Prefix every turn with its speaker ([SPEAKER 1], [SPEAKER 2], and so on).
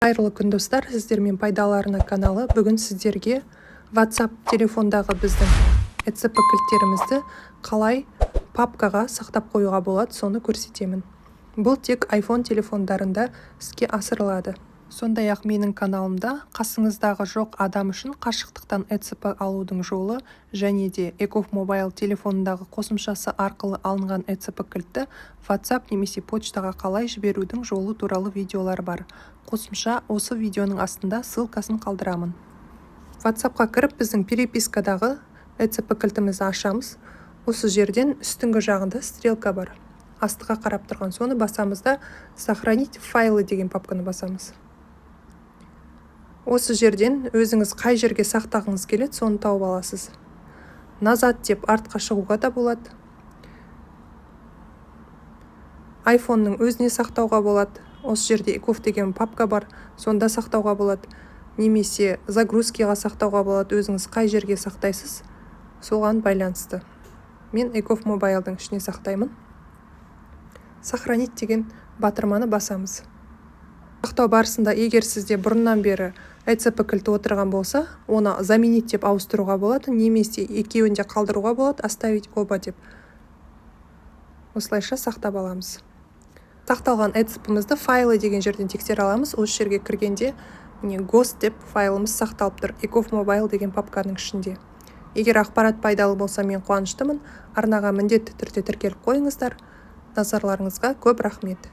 [SPEAKER 1] Қайырлы күн достар, сіздермен пайдаларына каналы. Бүгін сіздерге WhatsApp телефондағы біздің ECP кілттерімізді қалай папкаға сақтап қоюға болады, соны көрсетемін. Бұл тек iPhone телефондарында іске асырылады. Сондай-ақ менің каналымда қасыңыздағы жоқ адам үшін қашықтықтан ECP алудың жолы және де EcoMobile телефонындағы қосымшасы арқылы алынған ECP кілтті WhatsApp немесе почтаға қалай жіберудің жолы туралы видеолар бар. Қосымша осы видеоның астында ссылкасын қалдырамын. WhatsAppқа кіріп, біздің перепискадағы ECP кілтімізді ашамыз. Осы жерден үстіңгі жағында стрелка бар. Астыға қарап тұрған, соны басамыз да сохранить файлы деген папканы басамыз. Осы жерден өзіңіз қай жерге сақтағыңыз келеді, соны тауып аласыз. Назад деп артқа шығуға да болады. iPhone-ның өзіне сақтауға болады. Осы жерде ECOF деген папка бар, сонда сақтауға болады. Немесе загрузкиға сақтауға болады. Өзіңіз қай жерге сақтайсыз, соған байланысты. Мен EcoMobile'дың ішіне сақтаймын. Сохранить деген батырманы басамыз. Сақтау барысында, егер сізде бұрыннан бері ECP кілті отырған болса, оны заменить деп ауыстыруға болады, немесе екеуін де қалдыруға болады, оставить оба деп. Осылайша сақтап аламыз. Сақталған ECP-мізді файлы деген жерден тексере аламыз. Осы жерге кіргенде ghost деп файлымыз сақталып тұр, EcoMobile деген папканың ішінде. Егер ақпарат пайдалы болса, мен қуаныштымын. Арнаға міндетті түрде тіркеліп қойыңыздар. Назарларыңызға көп рахмет.